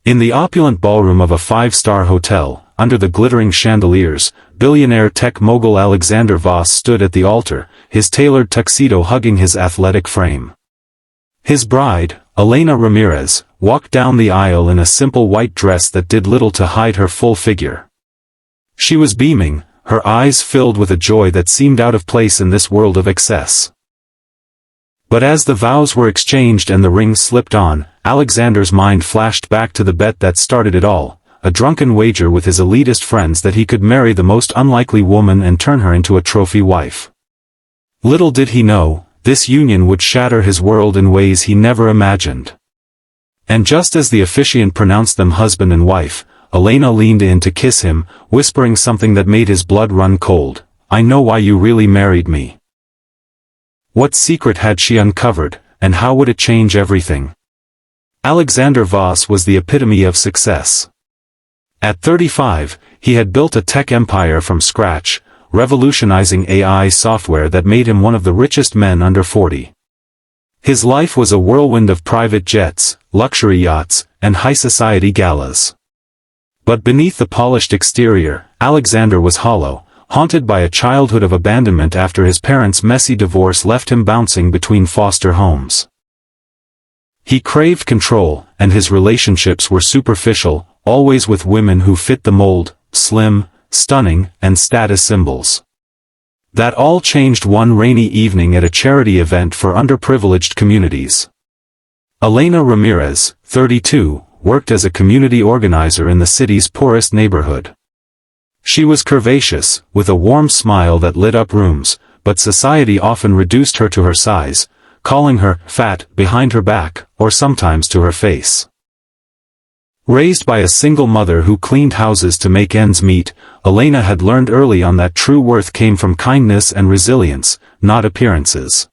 In the opulent ballroom of a five-star hotel, under the glittering chandeliers, billionaire tech mogul Alexander Voss stood at the altar, his tailored tuxedo hugging his athletic frame. His bride, Elena Ramirez, walked down the aisle in a simple white dress that did little to hide her full figure. She was beaming, her eyes filled with a joy that seemed out of place in this world of excess. But as the vows were exchanged and the ring slipped on, Alexander's mind flashed back to the bet that started it all, a drunken wager with his elitist friends that he could marry the most unlikely woman and turn her into a trophy wife. Little did he know, this union would shatter his world in ways he never imagined. And just as the officiant pronounced them husband and wife, Elena leaned in to kiss him, whispering something that made his blood run cold. "I know why you really married me." What secret had she uncovered, and how would it change everything? Alexander Voss was the epitome of success. At 35, he had built a tech empire from scratch, revolutionizing AI software that made him one of the richest men under 40. His life was a whirlwind of private jets, luxury yachts, and high-society galas. But beneath the polished exterior, Alexander was hollow, haunted by a childhood of abandonment after his parents' messy divorce left him bouncing between foster homes. He craved control, and his relationships were superficial, always with women who fit the mold, slim, stunning, and status symbols. That all changed one rainy evening at a charity event for underprivileged communities. Elena Ramirez, 32, worked as a community organizer in the city's poorest neighborhood. She was curvaceous, with a warm smile that lit up rooms, but society often reduced her to her size, calling her fat behind her back, or sometimes to her face. Raised by a single mother who cleaned houses to make ends meet, Elena had learned early on that true worth came from kindness and resilience, not appearances.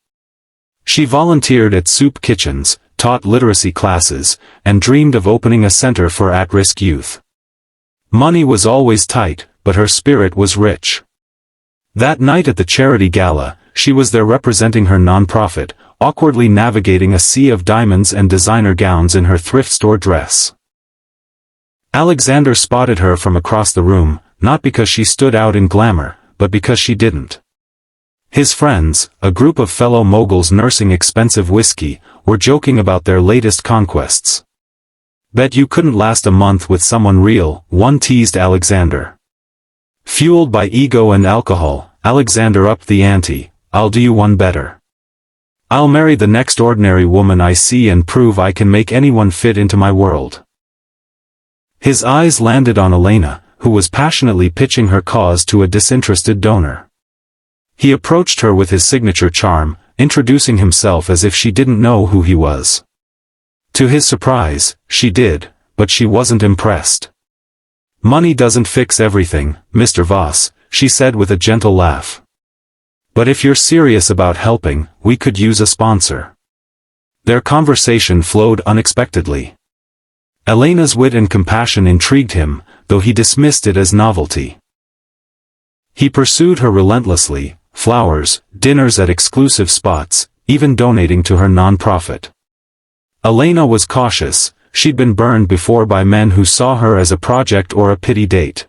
She volunteered at soup kitchens, taught literacy classes, and dreamed of opening a center for at-risk youth. Money was always tight, but her spirit was rich. That night at the charity gala, she was there representing her nonprofit, awkwardly navigating a sea of diamonds and designer gowns in her thrift store dress. Alexander spotted her from across the room, not because she stood out in glamour, but because she didn't. His friends, a group of fellow moguls nursing expensive whiskey, were joking about their latest conquests. "Bet you couldn't last a month with someone real," one teased Alexander. Fueled by ego and alcohol, Alexander upped the ante. "I'll do you one better. I'll marry the next ordinary woman I see and prove I can make anyone fit into my world." His eyes landed on Elena, who was passionately pitching her cause to a disinterested donor. He approached her with his signature charm, introducing himself as if she didn't know who he was. To his surprise, she did, but she wasn't impressed. "Money doesn't fix everything, Mr. Voss," she said with a gentle laugh. "But if you're serious about helping, we could use a sponsor." Their conversation flowed unexpectedly. Elena's wit and compassion intrigued him, though he dismissed it as novelty. He pursued her relentlessly, flowers, dinners at exclusive spots, even donating to her nonprofit. Elena was cautious. She'd been burned before by men who saw her as a project or a pity date.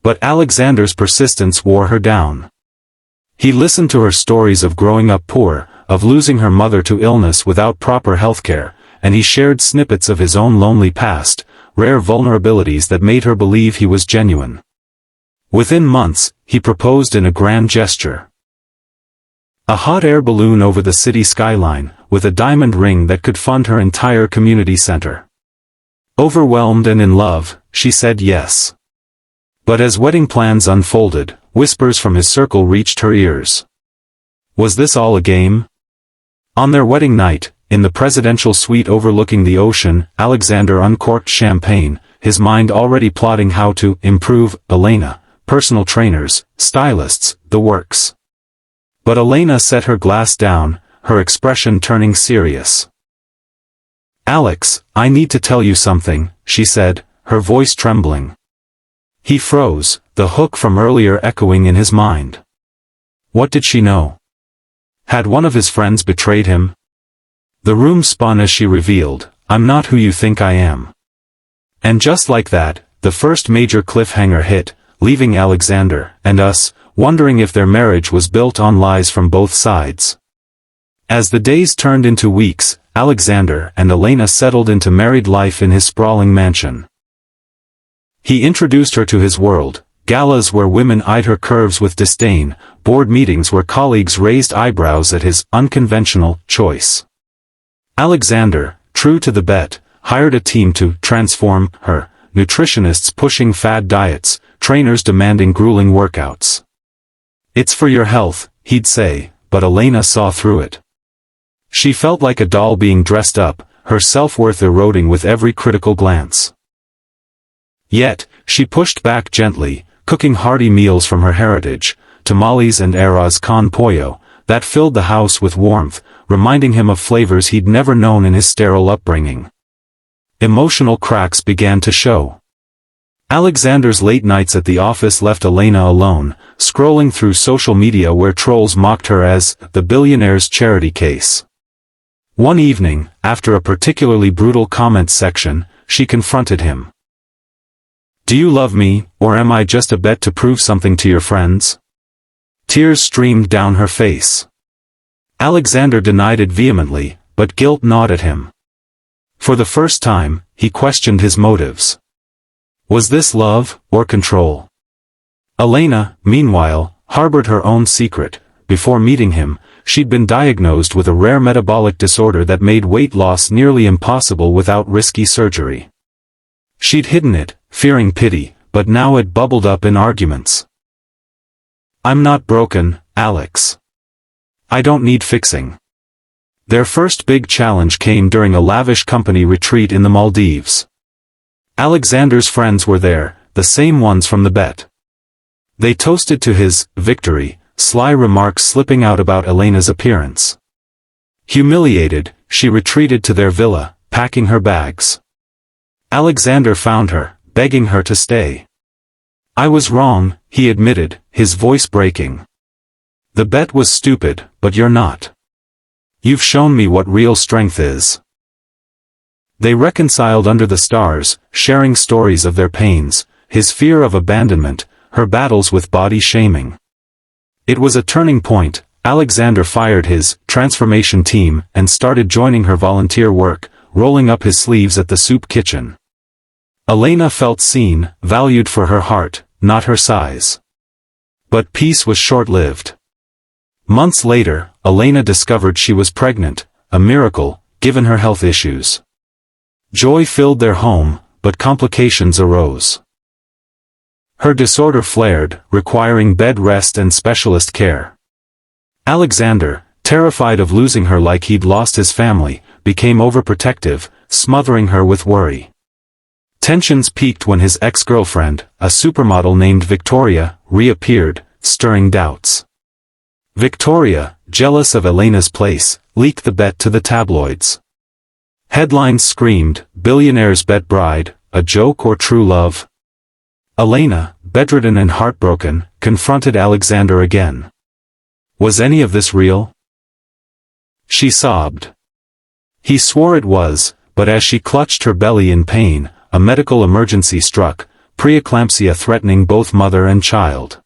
But Alexander's persistence wore her down. He listened to her stories of growing up poor, of losing her mother to illness without proper healthcare, and he shared snippets of his own lonely past, rare vulnerabilities that made her believe he was genuine. Within months, he proposed in a grand gesture. A hot air balloon over the city skyline, with a diamond ring that could fund her entire community center. Overwhelmed and in love, she said yes. But as wedding plans unfolded, whispers from his circle reached her ears. Was this all a game? On their wedding night, in the presidential suite overlooking the ocean, Alexander uncorked champagne, his mind already plotting how to improve Elena, personal trainers, stylists, the works. But Elena set her glass down, her expression turning serious. "Alex, I need to tell you something," she said, her voice trembling. He froze, the hook from earlier echoing in his mind. What did she know? Had one of his friends betrayed him? The room spun as she revealed, "I'm not who you think I am." And just like that, the first major cliffhanger hit, leaving Alexander and us wondering if their marriage was built on lies from both sides. As the days turned into weeks, Alexander and Elena settled into married life in his sprawling mansion. He introduced her to his world, galas where women eyed her curves with disdain, board meetings where colleagues raised eyebrows at his unconventional choice. Alexander, true to the bet, hired a team to transform her, nutritionists pushing fad diets, trainers demanding grueling workouts. "It's for your health," he'd say, but Elena saw through it. She felt like a doll being dressed up, her self-worth eroding with every critical glance. Yet, she pushed back gently, cooking hearty meals from her heritage, tamales and arroz con pollo, that filled the house with warmth, reminding him of flavors he'd never known in his sterile upbringing. Emotional cracks began to show. Alexander's late nights at the office left Elena alone, scrolling through social media where trolls mocked her as the Billionaire's charity case. One evening, after a particularly brutal comments section, she confronted him. "Do you love me, or am I just a bet to prove something to your friends?" Tears streamed down her face. Alexander denied it vehemently, but guilt gnawed at him. For the first time, he questioned his motives. Was this love, or control? Elena, meanwhile, harbored her own secret. Before meeting him, she'd been diagnosed with a rare metabolic disorder that made weight loss nearly impossible without risky surgery. She'd hidden it, fearing pity, but now it bubbled up in arguments. "I'm not broken, Alex. I don't need fixing." Their first big challenge came during a lavish company retreat in the Maldives. Alexander's friends were there, the same ones from the bet. They toasted to his victory, sly remarks slipping out about Elena's appearance. Humiliated, she retreated to their villa, packing her bags. Alexander found her, begging her to stay. "I was wrong," he admitted, his voice breaking. "The bet was stupid, but you're not. You've shown me what real strength is." They reconciled under the stars, sharing stories of their pains, his fear of abandonment, her battles with body shaming. It was a turning point. Alexander fired his transformation team and started joining her volunteer work, rolling up his sleeves at the soup kitchen. Elena felt seen, valued for her heart, not her size. But peace was short-lived. Months later, Elena discovered she was pregnant, a miracle, given her health issues. Joy filled their home, but complications arose. Her disorder flared, requiring bed rest and specialist care. Alexander, terrified of losing her like he'd lost his family, became overprotective, smothering her with worry. Tensions peaked when his ex-girlfriend, a supermodel named Victoria, reappeared, stirring doubts. Victoria, jealous of Elena's place, leaked the bet to the tabloids. Headlines screamed, "Billionaire's bet bride, a joke or true love?" Elena, bedridden and heartbroken, confronted Alexander again. Was any of this real? She sobbed. He swore it was, but as she clutched her belly in pain, a medical emergency struck, preeclampsia threatening both mother and child.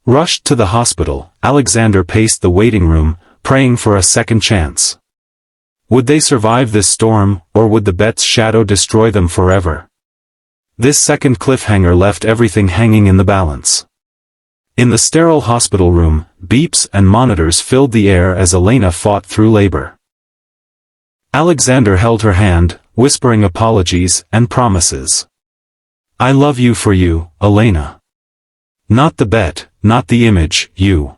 Rushed to the hospital, Alexander paced the waiting room, praying for a second chance. Would they survive this storm, or would the bet's shadow destroy them forever? This second cliffhanger left everything hanging in the balance. In the sterile hospital room, beeps and monitors filled the air as Elena fought through labor. Alexander held her hand, whispering apologies and promises. "I love you for you, Elena. Not the bet, not the image, you."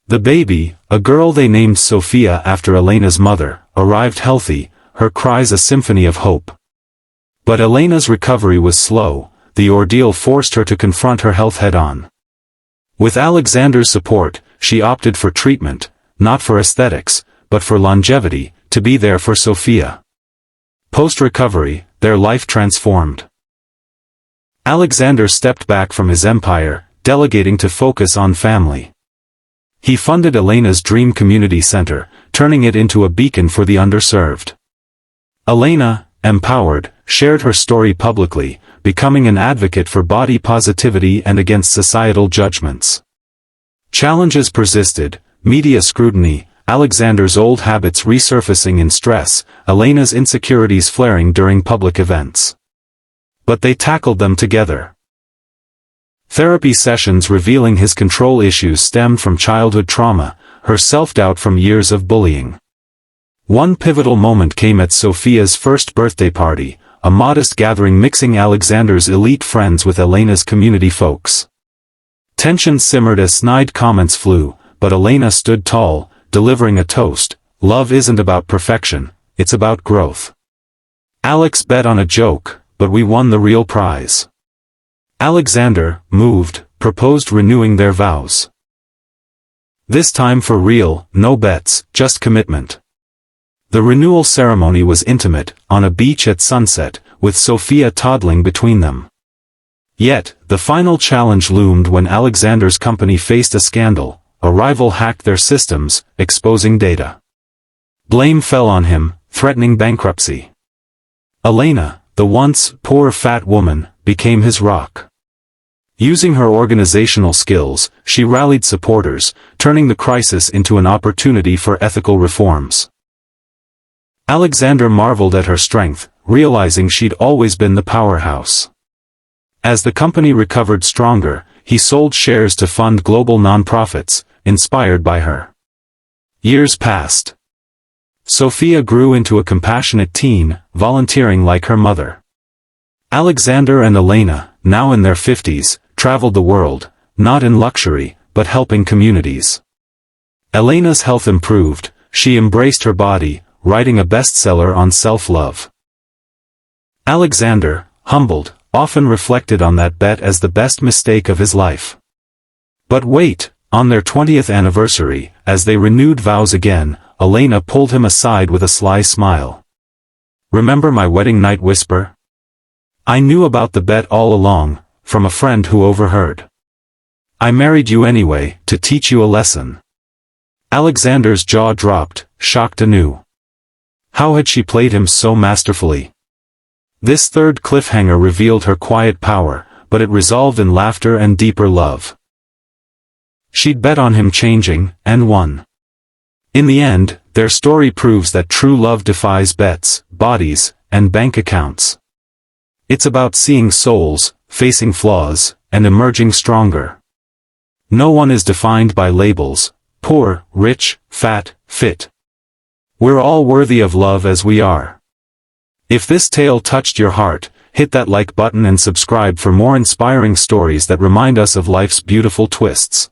The baby, a girl they named Sophia after Elena's mother, arrived healthy, her cries a symphony of hope. But Elena's recovery was slow, the ordeal forced her to confront her health head-on. With Alexander's support, she opted for treatment, not for aesthetics, but for longevity, to be there for Sophia. Post-recovery, their life transformed. Alexander stepped back from his empire, delegating to focus on family. He funded Elena's dream community center, turning it into a beacon for the underserved. Elena, empowered, shared her story publicly, becoming an advocate for body positivity and against societal judgments. Challenges persisted: media scrutiny, Alexander's old habits resurfacing in stress, Elena's insecurities flaring during public events. But they tackled them together. Therapy sessions revealing his control issues stemmed from childhood trauma, her self-doubt from years of bullying. One pivotal moment came at Sophia's first birthday party, a modest gathering mixing Alexander's elite friends with Elena's community folks. Tension simmered as snide comments flew, but Elena stood tall, delivering a toast: "Love isn't about perfection, it's about growth." Alex bet on a joke, but we won the real prize. Alexander, moved, proposed renewing their vows. This time for real, no bets, just commitment. The renewal ceremony was intimate, on a beach at sunset, with Sophia toddling between them. Yet, the final challenge loomed when Alexander's company faced a scandal. A rival hacked their systems, exposing data. Blame fell on him, threatening bankruptcy. Elena, the once poor fat woman, became his rock. Using her organizational skills, she rallied supporters, turning the crisis into an opportunity for ethical reforms. Alexander marveled at her strength, realizing she'd always been the powerhouse. As the company recovered stronger, he sold shares to fund global nonprofits, inspired by her. Years passed. Sophia grew into a compassionate teen, volunteering like her mother. Alexander and Elena, now in their 50s, traveled the world, not in luxury, but helping communities. Elena's health improved, she embraced her body, writing a bestseller on self-love. Alexander, humbled, often reflected on that bet as the best mistake of his life. But wait, on their 20th anniversary, as they renewed vows again, Elena pulled him aside with a sly smile. "Remember my wedding night whisper? I knew about the bet all along, from a friend who overheard. I married you anyway, to teach you a lesson." Alexander's jaw dropped, shocked anew. How had she played him so masterfully? This third cliffhanger revealed her quiet power, but it resolved in laughter and deeper love. She'd bet on him changing, and won. In the end, their story proves that true love defies bets, bodies, and bank accounts. It's about seeing souls, facing flaws, and emerging stronger. No one is defined by labels: poor, rich, fat, fit. We're all worthy of love as we are. If this tale touched your heart, hit that like button and subscribe for more inspiring stories that remind us of life's beautiful twists.